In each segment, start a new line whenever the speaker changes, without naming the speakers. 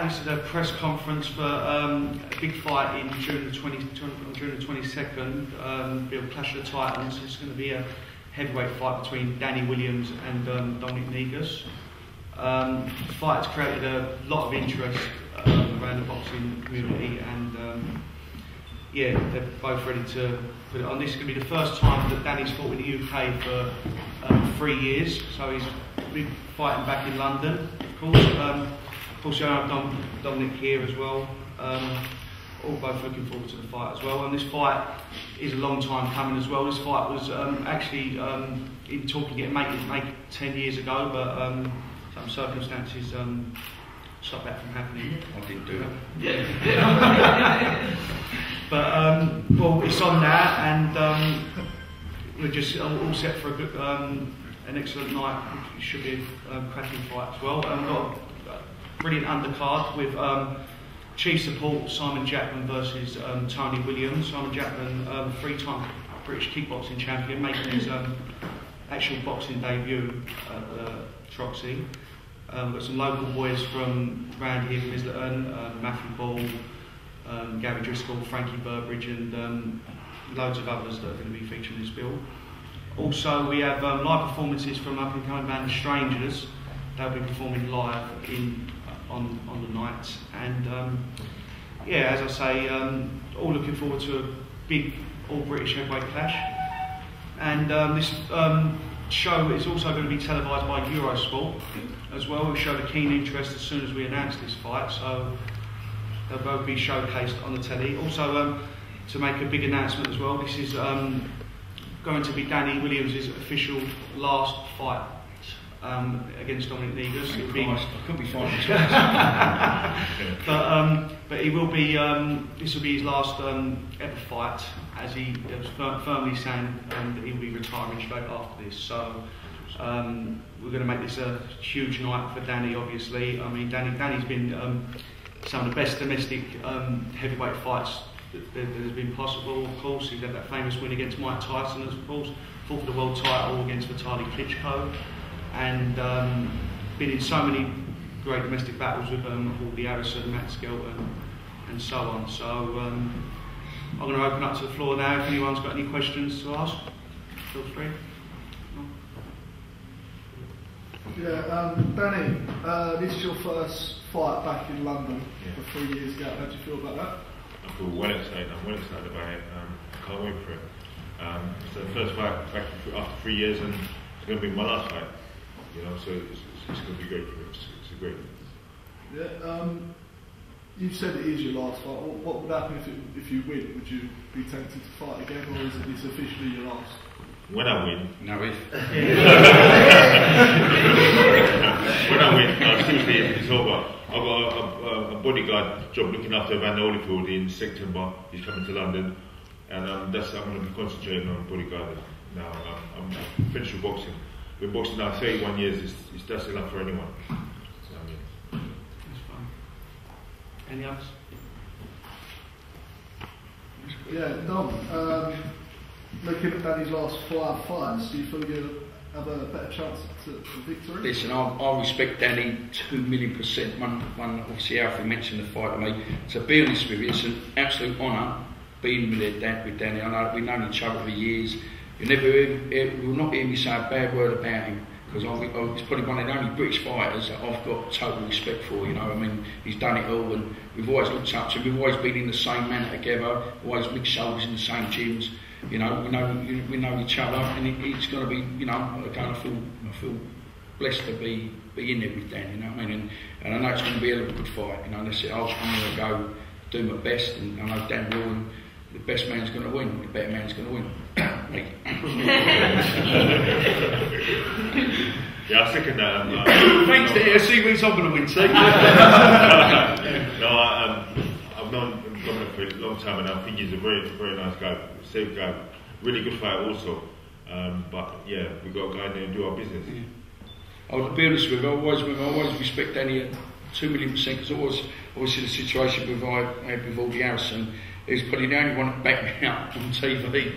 This is a press conference for a big fight in June the 22nd. Be a Clash of the Titans. It's going to be a heavyweight fight between Danny Williams and DOMINIC NEGUS. The fight has created a lot of interest around the boxing community, and yeah, they're both ready to put it on. This is going to be the first time that Danny's fought in the UK for 3 years, so he's been fighting back in London, of course. Of course, you have Dominic here as well. All both looking forward to the fight as well. And this fight is a long time coming as well. This fight was actually in talking to make it 10 years ago, but some circumstances stopped that from happening.
I didn't do it.
Yeah. But well, it's on now, and we're just all set for a good, an excellent night. It should be a cracking fight as well. We've got brilliant undercard with chief support Simon Jackman versus Tony Williams. Simon Jackman, 3-time British kickboxing champion, making his actual boxing debut at Troxy. Got some local boys from around here, from Islington, Matthew Ball, Gary Driscoll, Frankie Burbridge, and loads of others that are going to be featured in this bill. Also, we have live performances from up and coming band Strangers. They'll be performing live on the night, and yeah, as I say, all looking forward to a big all-British heavyweight clash. And this show is also going to be televised by Eurosport as well. We showed a keen interest as soon as we announced this fight, so they'll both be showcased on the telly. Also, to make a big announcement as well, this is going to be Danny Williams' official last fight against DOMINIC NEGUS.
I could be fine.
But he will be. This will be his last ever fight, as he has firmly saying that he will be retiring straight after this. So we're going to make this a huge night for Danny. Obviously, I mean Danny's been some of the best domestic heavyweight fights that has been possible. Of course, he's had that famous win against Mike Tyson, of course, fought for the world title against Vitaly Klitschko. And been in so many great domestic battles with Hawley Harrison, Matt Skelton, and so on. So I'm going to open up to the floor now. If anyone's got any questions to ask, feel free.
Yeah, Danny, this is your first fight back in London for 3 years ago. How do you feel about that?
I feel well excited. I'm well excited about it. I can't wait for it. It's the first fight back after 3 years, and it's going to be my last fight. You know, so it's going to be great for me. It's a great.
Yeah. You've said it is your last fight. What would happen if you win? Would you be tempted to fight again, or is this officially your last?
When I win.
No, if.
When I win, seriously, it's over. I've got a bodyguard job looking after Van Holyfield in September. He's coming to London, and I'm going to be concentrating on bodyguarding now. I'm finished with boxing. Been boxing now 31 years. That's enough for anyone. So, I mean.
That's fine. Any others?
Yeah, Dom. Looking at Danny's last 5 fights, do you feel you have a better chance to victory?
Listen, I respect Danny 2,000,000%. One obviously Alfie mentioned the fight to me. To be honest with you, it's an absolute honour being with Danny. I know we've known each other for years. You will not hear me say a bad word about him, because he's probably one of the only British fighters that I've got total respect for. You know, I mean, he's done it all, and we've always looked up to him. We've always been in the same manner together, always mixed shoulders in the same gyms. You know, we know each other, and it's going to be, you know, I feel blessed to be in there with Dan. You know what I mean? And I know it's going to be a good fight. You know, that's it. I'm going to go do my best, and I know Dan will. And the best man's going to win. The better man's going to win.
Yeah, I second that.
Thanks, there. See who's I'm going to win. See.
No, I've known Dominic for a long time, and I think he's a very, very nice guy, safe guy, really good fighter also. But yeah, we've got to go in there and do our business.
Yeah. I'll be honest with you, I always respect Danny at 2,000,000%, because obviously the situation with Hawley Harrison. He's probably the only one that backed me up on TV,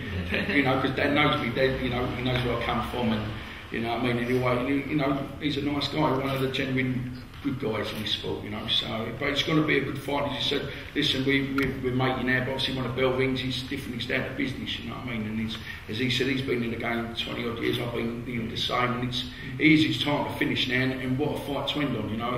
you know, because Dan knows me. You know, he knows where I come from, and you know what I mean. Anyway, you know, he's a nice guy, one of the genuine good guys in this sport, you know. So, but it's going to be a good fight. As you said, listen, we're mating now, but obviously when the bell rings, it's different. It's down to business, you know what I mean? And it's, as he said, he's been in the game 20 odd years. I've been the same, and it's his time to finish now. And what a fight to end on, you know.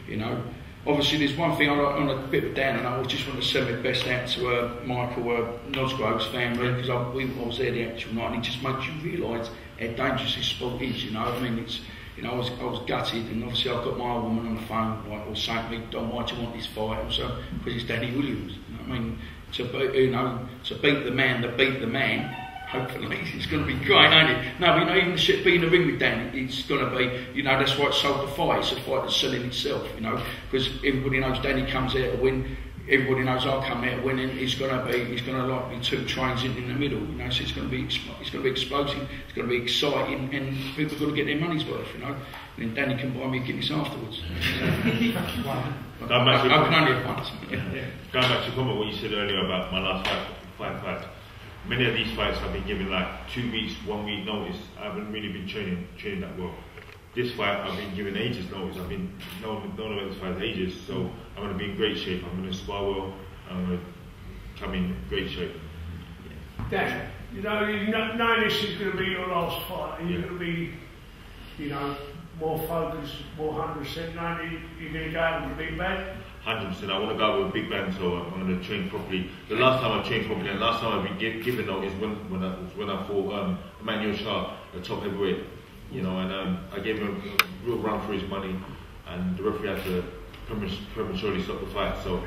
You know. Obviously, there's one thing on a bit of a down, and I just want to send my best out to Michael Nosgrove's family, because I was there the actual night, and it just makes you realise how dangerous this sport is, you know. I mean, it's, you know, I was gutted, and obviously I've got my old woman on the phone, like, or saying to me, Don, why do you want this fight? Also, because it's Danny Williams, you know what I mean? To beat the man that beat the man. Hopefully, it's going to be great, ain't it? No, you know, even being in the ring with Danny, it's going to be, you know, that's why it's sold the fight. It's a fight that's selling itself, you know, because everybody knows Danny comes out to win. Everybody knows I'll come out winning. It's going to like be two trains in the middle, you know. So it's going to be explosive. It's going to be exciting, and people are going to get their money's worth, you know. And then Danny can buy me a Guinness afterwards. I can only have once.
Going back to comment what you said earlier about my last fight. Many of these fights I've been given like 2 weeks, 1 week notice. I haven't really been training that well. This fight I've been given ages notice. I've been known about this fight ages, so I'm going to be in great shape. I'm going to spar well. I'm going to come in great shape.
Dan, you know this is going to be your last fight, and you're going to be, you know, more focused, more 100%. Knowing you're going to go out with a big bag.
100%. I want to go with a big bang, so I'm going to train properly. The last time I trained properly, and last time I've been given notice when I fought Emmanuel Shah, a top heavyweight, you know, and I gave him a real run for his money, and the referee had to prematurely stop the fight. So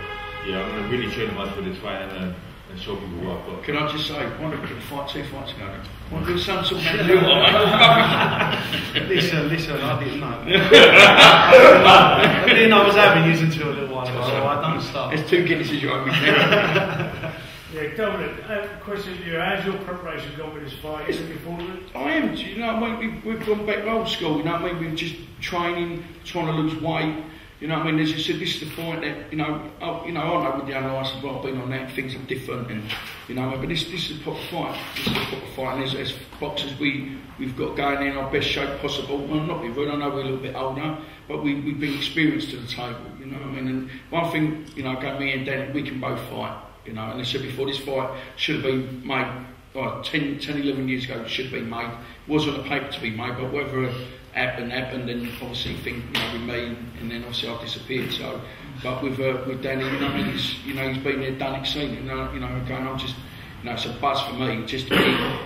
yeah, I'm going to really train hard for this fight and show people what I've got.
Can I just say, why don't we fight 2 fights ago? Why do some sort of
Listen, I didn't know. I didn't know I was having used until a little while ago, so I don't start.
There's 2 Guinnesses you owe me.
Yeah, Dominic, question to you, how's your preparation gone with this fight? Are you looking forward to it?
I am, you know what I mean? We've gone back to old school, you know what I mean? We're just training, trying to lose weight. You know what I mean? As you said, this is the point that, you know, I know with the unlicensed, well, I've been on that, things are different, and, you know, but this is a proper fight. This is a proper fight, and as boxers, we've got going in our best shape possible. Well, not be rude, I know we're a little bit older, but we bring experience to the table, you know what I mean? And one thing, you know, me and Dan, we can both fight, you know, and I said before, this fight should have been made, 10, 11 years ago, it should have been made. It was on the paper to be made, but whether happened, and obviously with me, and then obviously I've disappeared. So, but with Danny, you know, he's been there, done it, seen it. Again, I'm just, it's a buzz for me just to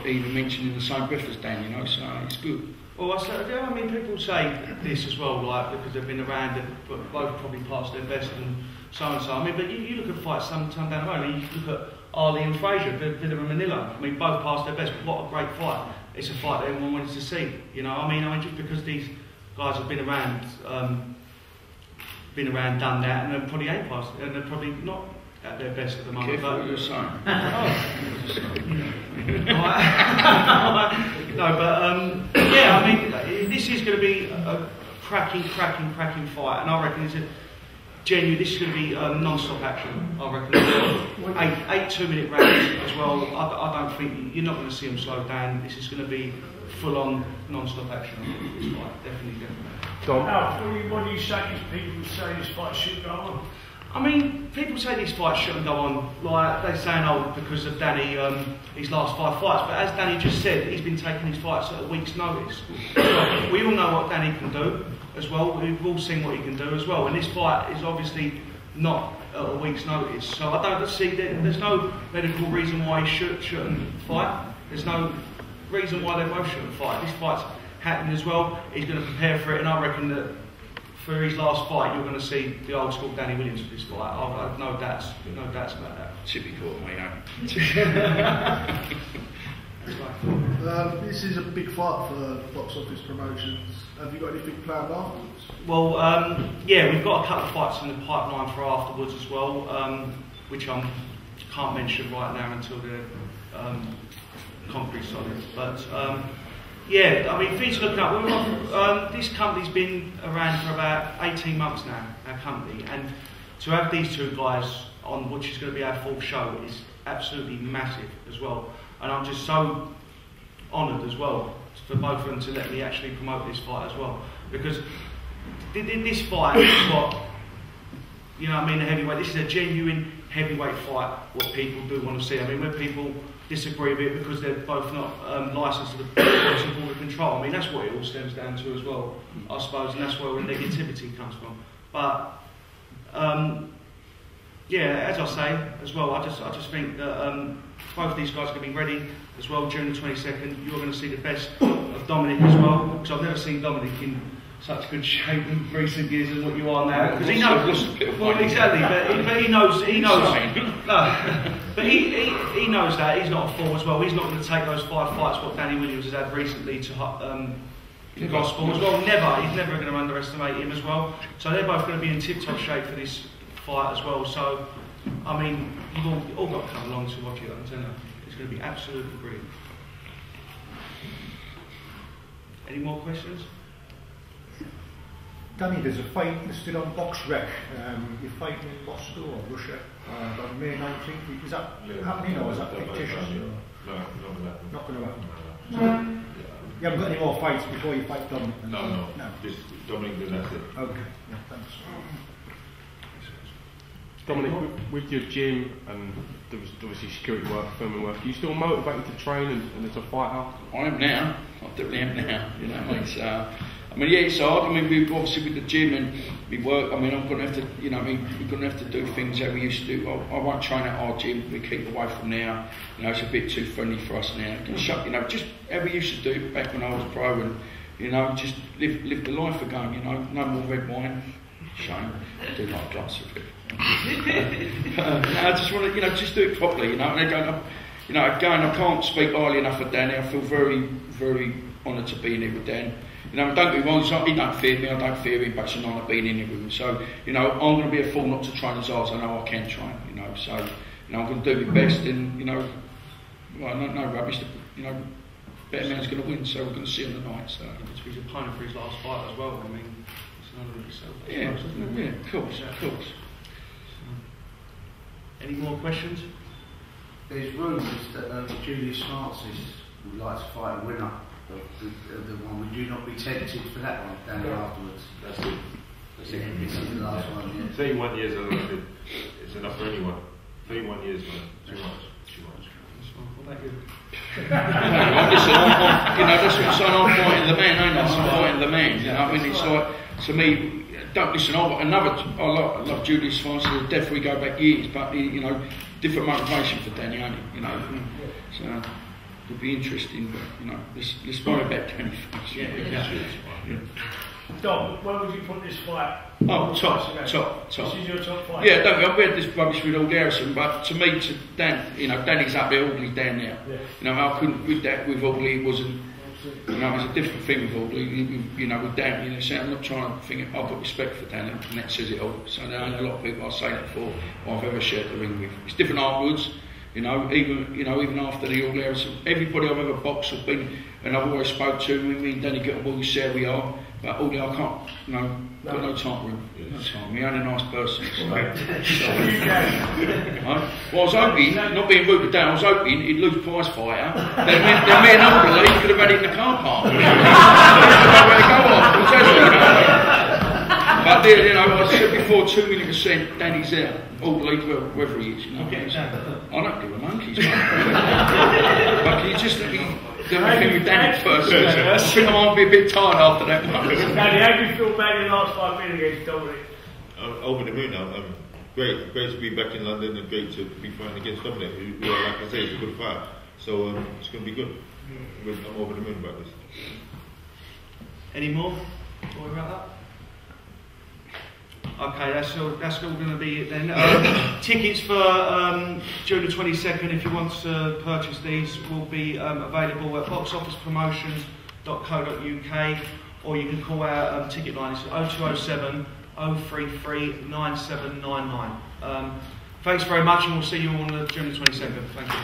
be even mentioned in the same breath as Dan, you know. So it's good.
Well, I mean, people say this as well, like because they've been around, but both probably past their best and so and so. I mean, but you look at fights some down the road, and you look at Ali and Frazier, Villa and Manila. I mean, both past their best. But what a great fight! It's a fight that everyone wanted to see. You know, I mean, just because these guys have been around, done that, and they probably ain't past, and they're probably not at their best at the moment.
Careful what you're saying.
No, but yeah, I mean, this is going to be a cracking fight, and I reckon it's genuine. This is going to be non-stop action. I reckon 8 2-minute rounds as well. I don't think you're not going to see them slow down. This is going to be full-on non-stop action. This fight, definitely.
What do you say to people who say this fight should go on?
I mean, people say these fights shouldn't go on, like they're saying, because of Danny, his last 5 fights. But as Danny just said, he's been taking his fights at a week's notice. We all know what Danny can do as well. We've all seen what he can do as well. And this fight is obviously not at a week's notice. So I don't see that there's no medical reason why he shouldn't fight. There's no reason why they both shouldn't fight. This fight's happening as well. He's going to prepare for it, and I reckon that for his last fight, you're going to see the old school Danny Williams for this fight. I have no doubts about that.
Typical, mate.
This is a big fight for box office promotions. Have you got anything planned afterwards?
Well, yeah, we've got a couple of fights in the pipeline for afterwards as well, which I can't mention right now until they're concrete solid. But yeah, I mean, things looking up. This company's been around for about 18 months now, our company, and to have these 2 guys on, which is going to be our 4th show, is absolutely massive as well. And I'm just so honoured as well for both of them to let me actually promote this fight as well, because this fight is what, you know what I mean, the heavyweight, this is a genuine heavyweight fight, what people do want to see. I mean, when people disagree with it because they're both not licensed to the boxing board of control, I mean, that's what it all stems down to as well, I suppose, and that's where the negativity comes from. But, yeah, as I say as well, I just think that both these guys are going to be ready as well June the 22nd. You're going to see the best of Dominic as well, because I've never seen Dominic in such good shape in recent years as what you are now. Because he knows, well, exactly, but he knows. No, but he knows that he's not a fool as well. He's not going to take those 5 fights what Danny Williams has had recently to the gospel as well. Never. He's never going to underestimate him as well. So they're both going to be in tip-top shape for this fight as well. So, I mean, you've all got to come along to watch it. I'm telling you, it's going to be absolutely brilliant. Any more questions?
Danny, there's a fight listed on BoxRec. You're fighting in Moscow or Russia on May 19th. Is that happening or is that fictitious?
No,
not going to happen. You haven't got any more fights before you fight Dominic?
No. Just Dominic, then that's it.
Okay, yeah, thanks.
Dominic, with your gym and there was obviously security work, filming work, are you still motivated to train and as a fighter?
I am now. I definitely am now. You know, it's. I mean, yeah, it's hard. I mean, we obviously with the gym and we work. I mean, I'm going to have to. You know, I mean, we're going to have to do things that we used to do. I won't train at our gym. We keep away from now. You know, it's a bit too friendly for us now. You know, just how we used to do back when I was pro, and you know, just live the life again. You know, no more red wine. Shame. I do like glass of it. I just want to, you know, just do it properly, you know. And again, I can't speak highly enough of Danny. I feel very, very honoured to be in here with Dan. You know, don't be wrong, he don't fear me, I don't fear him, but it's an honour being in here with him. So, you know, I'm going to be a fool not to train as hard as I know I can train, you know. So, you know, I'm going to do my best and, you know, well, no rubbish, you know, better man's going to win, so we're going to see him tonight. So.
He's opponent for his last fight as well, I mean, it's an honour in itself.
Yeah, of course.
Any more questions?
There's rumours that Julius Francis would like to fight a winner of the one. Would you not be tempted for that one down afterwards?
That's it.
This is the last one, yeah.
31 years, I don't think it's enough for anyone. 31 years, man. Too much.
What about you?
Listen, you know, that's what I'm saying, I'm fighting the man, ain't I? I'm fighting the man, you know, I mean, it's like, to me, don't listen, I love Julius Francis, I'll definitely go back years, but, you know, different motivation for Danny, ain't it, you know, so, it'll be interesting, but, you know, let's worry about Danny first.
Yeah. Dom, where would you put this fight?
Oh, top.
This is your top fight?
Yeah, don't I've had this rubbish with all Garrison, but to me, to Dan, you know, Danny's up there, Audley's down there.
Yeah.
You know, I couldn't, with Audley, it wasn't, you know, it's a different thing with Audley, you know, with Dan, you know, so I'm not trying to think, I've got respect for Dan, and that says it all. So there ain't a lot of people I say that for, or I've ever shared the ring with. It's different afterwards, you know, even after the All Garrison, everybody I've ever boxed have been, and I've always spoke to, me and Danny get on, we say we are, but Audley, I can't, you know, got no time for him. No time. He ain't a nice person. So. Well, I was hoping, not being rude to Dan, I was hoping he'd lose prize fighter. Then me and Audley could have had it in the car park. But you know, I said before, 2 million %, Danny's there. Audley, wherever he is, you know. I don't give a monkey's money. But can you just let me do everything with Danny first? I think I might be a bit tired after that one.
Danny, how do you feel about your last 5 minutes against Dominic?
Over the moon. Great to be back in London and great to be fighting against Dominic, who, like I say, is a good fighter. So it's going to be good. I'm over the moon about this.
Any more before we wrap up? Okay, that's all going to be it then. Tickets for June the 22nd, if you want to purchase these, will be available at boxofficepromotions.co.uk, or you can call our ticket line. It's 0207 033 9799. Thanks very much, and we'll see you on June the 22nd. Thank you.